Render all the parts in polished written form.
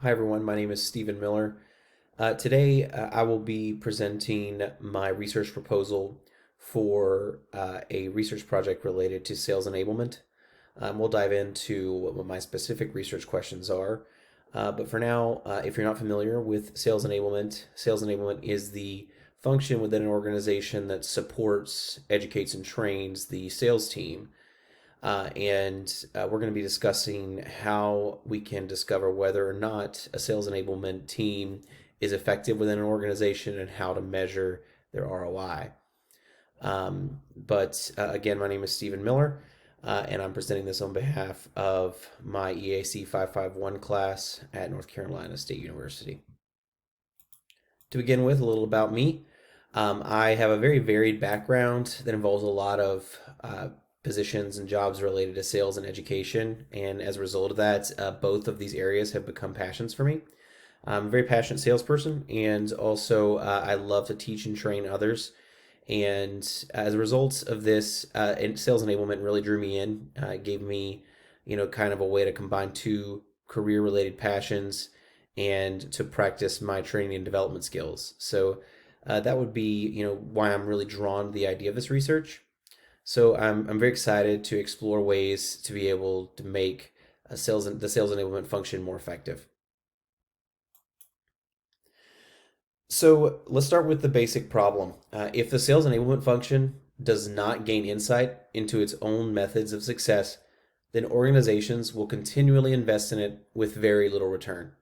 Hi everyone, my name is Stephen Miller. Today I will be presenting my research proposal for a research project related to sales enablement. We'll dive into what my specific research questions are. But for now, if you're not familiar with sales enablement is the function within an organization that supports, educates, and trains the sales team. And we're going to be discussing how we can discover whether or not a sales enablement team is effective within an organization and how to measure their ROI. But again, my name is Stephen Miller, and I'm presenting this on behalf of my EAC 551 class at North Carolina State University. To begin with, a little about me. I have a very varied background that involves a lot of positions and jobs related to sales and education. And as a result of that, both of these areas have become passions for me. I'm a very passionate salesperson, and also I love to teach and train others. And as a result of this, sales enablement really drew me in. Gave me, kind of a way to combine two career-related passions and to practice my training and development skills. So that would be, why I'm really drawn to the idea of this research. So I'm very excited to explore ways to be able to make the sales enablement function more effective. So let's start with the basic problem. If the sales enablement function does not gain insight into its own methods of success, then organizations will continually invest in it with very little return.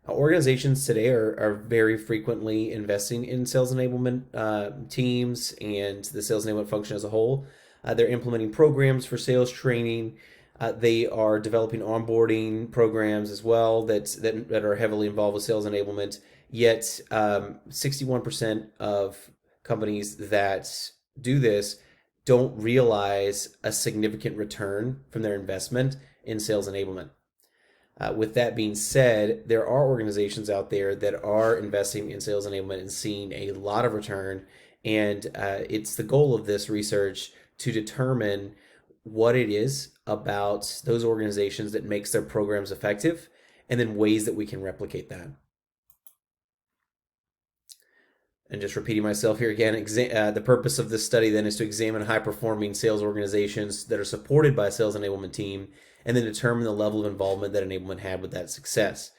Organizations today are very frequently investing in sales enablement teams and the sales enablement function as a whole. They're implementing programs for sales training. They are developing onboarding programs as well that are heavily involved with sales enablement. Yet, 61% of companies that do this don't realize a significant return from their investment in sales enablement. With that being said, there are organizations out there that are investing in sales enablement and seeing a lot of return. And it's the goal of this research to determine what it is about those organizations that makes their programs effective, and then ways that we can replicate that. And just repeating myself here again, the purpose of this study then is to examine high performing sales organizations that are supported by a sales enablement team and then determine the level of involvement that enablement had with that success.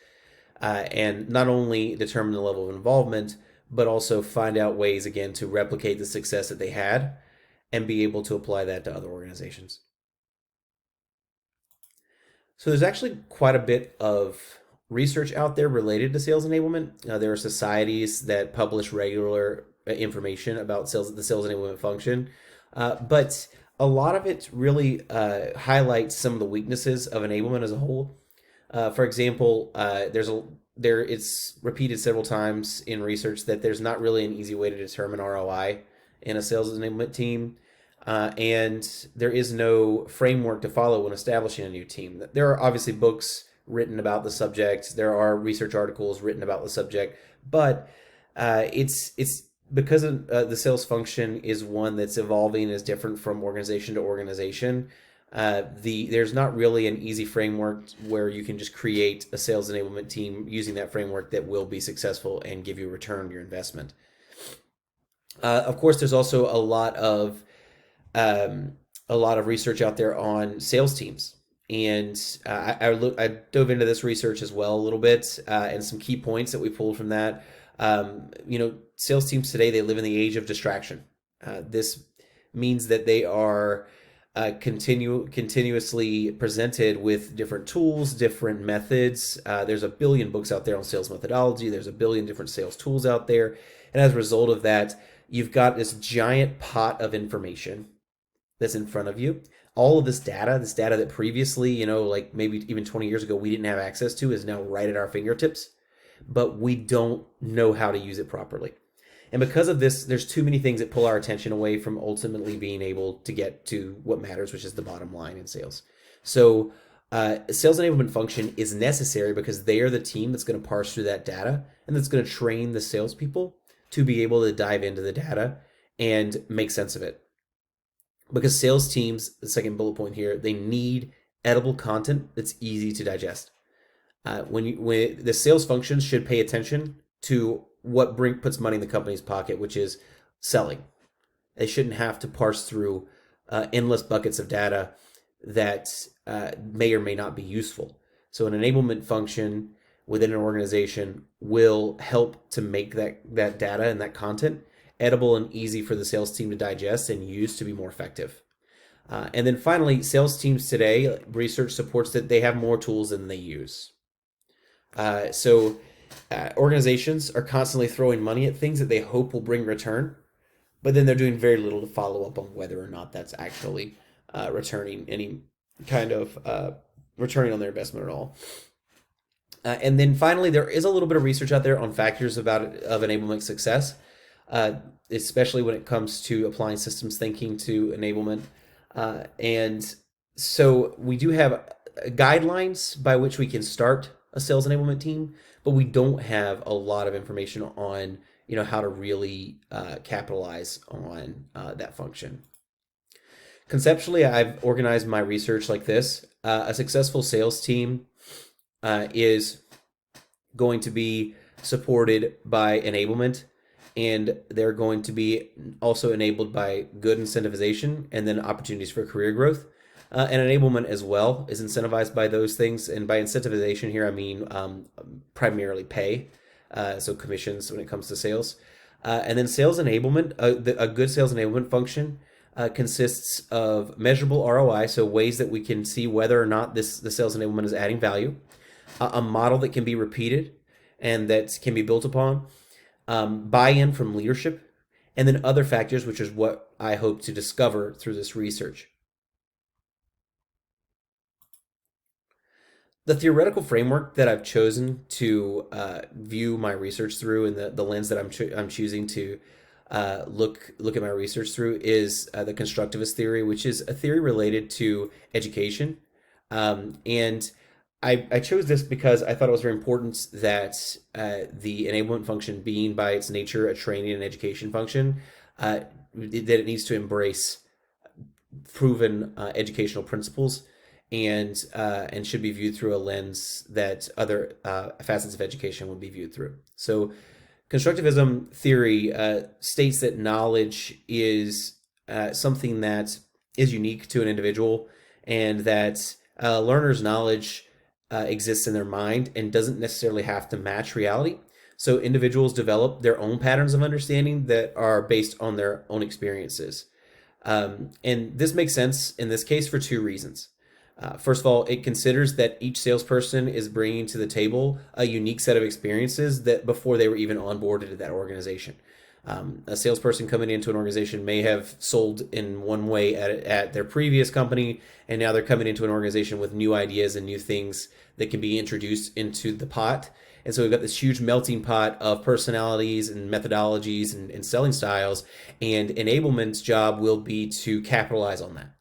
And not only determine the level of involvement, but also find out ways, again, to replicate the success that they had and be able to apply that to other organizations. So there's actually quite a bit of research out there related to sales enablement. There are societies that publish regular information about the sales enablement function, but a lot of it really highlights some of the weaknesses of enablement as a whole. For example, it's repeated several times in research that there's not really an easy way to determine ROI in a sales enablement team. And there is no framework to follow when establishing a new team. There are obviously books written about the subject. There are research articles written about the subject, but it's because the sales function is one that's evolving, is different from organization to organization. There's not really an easy framework where you can just create a sales enablement team using that framework that will be successful and give you a return on your investment. Of course, there's also a lot of research out there on sales teams. And I dove into this research as well a little bit, and some key points that we pulled from that. Sales teams today, they live in the age of distraction. This means that they are continuously presented with different tools, different methods. There's a billion books out there on sales methodology. There's a billion different sales tools out there. And as a result of that, you've got this giant pot of information that's in front of you. All of this data that previously, like maybe even 20 years ago, we didn't have access to, is now right at our fingertips, but we don't know how to use it properly. And because of this, there's too many things that pull our attention away from ultimately being able to get to what matters, which is the bottom line in sales. So, sales enablement function is necessary because they are the team that's going to parse through that data and that's going to train the salespeople to be able to dive into the data and make sense of it. Because sales teams, the second bullet point here, they need edible content that's easy to digest. When the sales functions should pay attention to what puts money in the company's pocket, which is selling. They shouldn't have to parse through endless buckets of data that may or may not be useful. So an enablement function within an organization will help to make that data and that content edible and easy for the sales team to digest and use to be more effective. And then finally, sales teams today, research supports that they have more tools than they use. So organizations are constantly throwing money at things that they hope will bring return, but then they're doing very little to follow up on whether or not that's actually returning any kind of returning on their investment at all. And then finally, there is a little bit of research out there on factors of enablement success, especially when it comes to applying systems thinking to enablement. And so we do have guidelines by which we can start a sales enablement team, but we don't have a lot of information on how to really capitalize on that function. Conceptually, I've organized my research like this. A successful sales team is going to be supported by enablement, and they're going to be also enabled by good incentivization and then opportunities for career growth. And enablement as well is incentivized by those things. And by incentivization here, I mean primarily pay, so commissions when it comes to sales. And then sales enablement, a good sales enablement function consists of measurable ROI, so ways that we can see whether or not the sales enablement is adding value, a model that can be repeated and that can be built upon, buy-in from leadership, and then other factors, which is what I hope to discover through this research. The theoretical framework that I've chosen to view my research through, and the lens that I'm choosing to look at my research through, is the constructivist theory, which is a theory related to education. And I chose this because I thought it was very important that the enablement function, being by its nature a training and education function, that it needs to embrace proven educational principles and should be viewed through a lens that other facets of education would be viewed through. So constructivism theory states that knowledge is something that is unique to an individual, and that a learner's knowledge exists in their mind and doesn't necessarily have to match reality. So individuals develop their own patterns of understanding that are based on their own experiences. And this makes sense in this case for two reasons. First of all, it considers that each salesperson is bringing to the table a unique set of experiences that before they were even onboarded at that organization. A salesperson coming into an organization may have sold in one way at their previous company, and now they're coming into an organization with new ideas and new things that can be introduced into the pot. And so we've got this huge melting pot of personalities and methodologies and selling styles, and enablement's job will be to capitalize on that.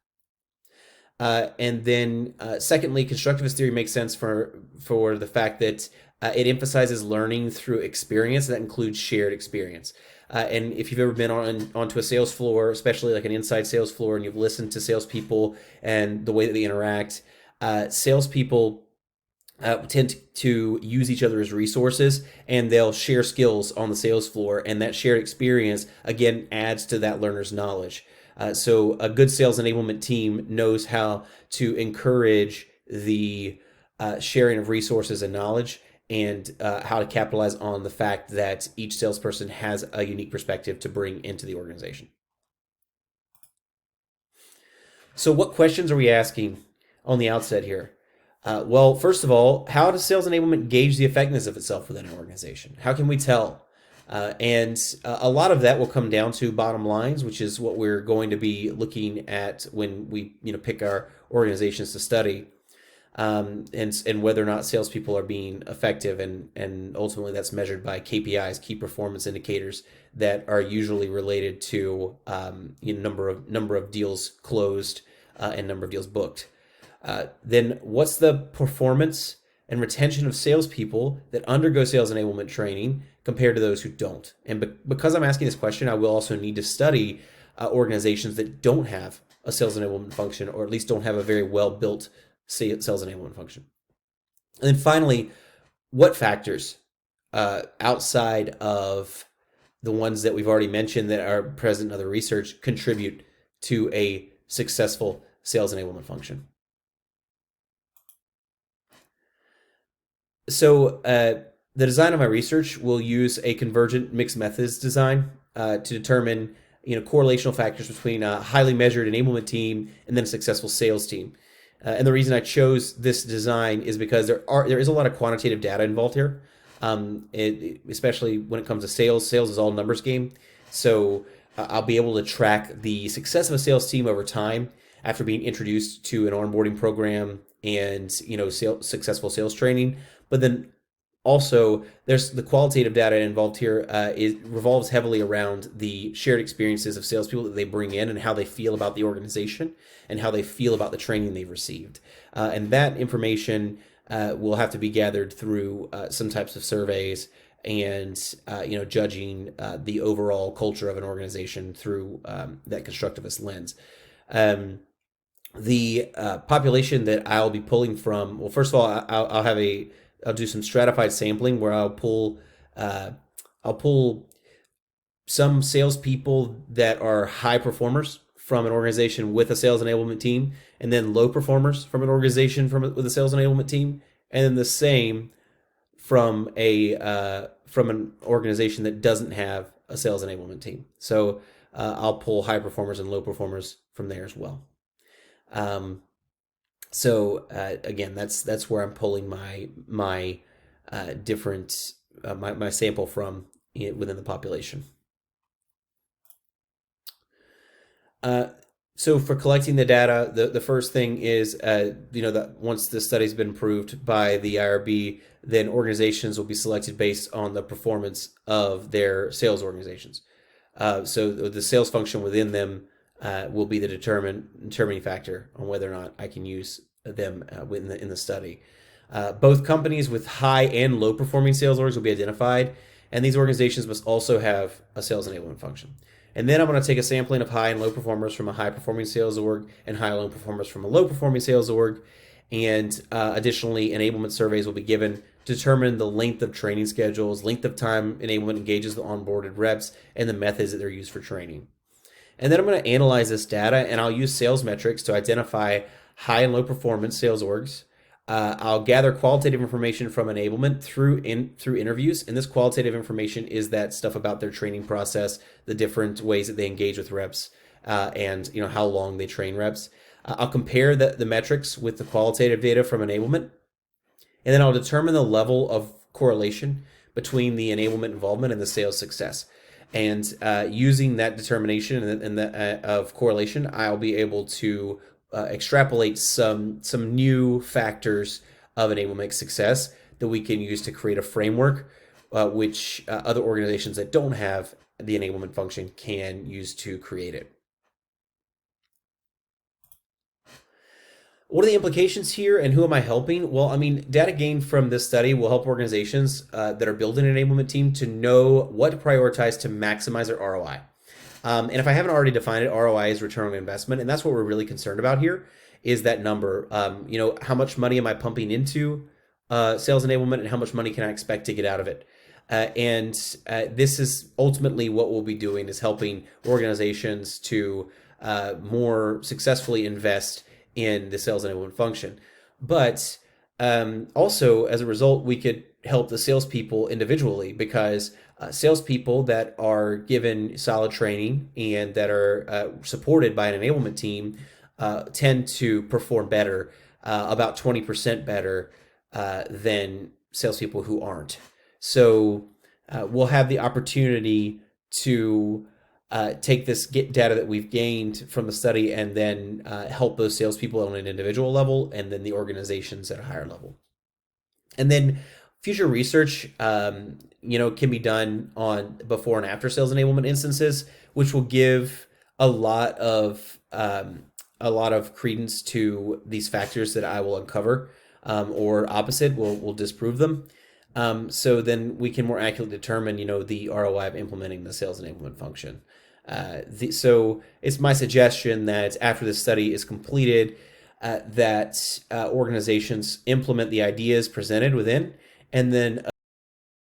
And then secondly, constructivist theory makes sense for the fact that it emphasizes learning through experience. That includes shared experience. And if you've ever been onto a sales floor, especially like an inside sales floor, and you've listened to salespeople and the way that they interact, salespeople tend to use each other as resources, and they'll share skills on the sales floor, and that shared experience again adds to that learner's knowledge. So a good sales enablement team knows how to encourage the sharing of resources and knowledge, and how to capitalize on the fact that each salesperson has a unique perspective to bring into the organization. So what questions are we asking on the outset here? Well, first of all, how does sales enablement gauge the effectiveness of itself within an organization? How can we tell? And a lot of that will come down to bottom lines, which is what we're going to be looking at when we pick our organizations to study, and whether or not salespeople are being effective, and ultimately that's measured by KPIs, key performance indicators, that are usually related to number of deals closed and number of deals booked. Then what's the performance and retention of salespeople that undergo sales enablement training compared to those who don't? And because I'm asking this question, I will also need to study organizations that don't have a sales enablement function, or at least don't have a very well built sales enablement function. And then finally, what factors outside of the ones that we've already mentioned that are present in other research contribute to a successful sales enablement function? So the design of my research will use a convergent mixed methods design to determine correlational factors between a highly measured enablement team and then a successful sales team. And the reason I chose this design is because there is a lot of quantitative data involved here, especially when it comes to sales. Sales is all numbers game, so I'll be able to track the success of a sales team over time after being introduced to an onboarding program and successful sales training. But then also, there's the qualitative data involved here. It revolves heavily around the shared experiences of salespeople that they bring in and how they feel about the organization and how they feel about the training they've received. And that information will have to be gathered through some types of surveys and judging the overall culture of an organization through that constructivist lens. The population that I'll be pulling from, well, first of all, I'll do some stratified sampling where I'll pull some salespeople that are high performers from an organization with a sales enablement team, and then low performers from an organization with a sales enablement team, and then the same from an organization that doesn't have a sales enablement team. So I'll pull high performers and low performers from there as well. So again, that's where I'm pulling my different my sample from within the population. So for collecting the data, the first thing is that once the study's been approved by the IRB, then organizations will be selected based on the performance of their sales organizations. So the sales function within them will be the determining factor on whether or not I can use them in the study. Both companies with high and low performing sales orgs will be identified, and these organizations must also have a sales enablement function. And then I'm going to take a sampling of high and low performers from a high performing sales org and high and low performers from a low performing sales org. And additionally, enablement surveys will be given to determine the length of training schedules, length of time enablement engages the onboarded reps, and the methods that they're used for training. And then I'm going to analyze this data, and I'll use sales metrics to identify high and low performance sales orgs. I'll gather qualitative information from enablement through interviews, and this qualitative information is that stuff about their training process, the different ways that they engage with reps, and how long they train reps. I'll compare the metrics with the qualitative data from enablement, and then I'll determine the level of correlation between the enablement involvement and the sales success. And using that determination and of correlation, I'll be able to extrapolate some new factors of enablement success that we can use to create a framework which other organizations that don't have the enablement function can use to create it. What are the implications here and who am I helping? Well, I mean, data gained from this study will help organizations that are building an enablement team to know what to prioritize to maximize their ROI. And if I haven't already defined it, ROI is return on investment. And that's what we're really concerned about here is that number. How much money am I pumping into sales enablement and how much money can I expect to get out of it? And this is ultimately what we'll be doing is helping organizations to more successfully invest in the sales enablement function. But also, as a result, we could help the salespeople individually because salespeople that are given solid training and that are supported by an enablement team tend to perform better, about 20% better than salespeople who aren't. So we'll have the opportunity to take this data that we've gained from the study and then help those salespeople on an individual level and then the organizations at a higher level. And then future research, can be done on before and after sales enablement instances, which will give a lot of credence to these factors that I will uncover, or opposite, will disprove them. So then we can more accurately determine, the ROI of implementing the sales enablement function. So it's my suggestion that after this study is completed, that organizations implement the ideas presented within, and then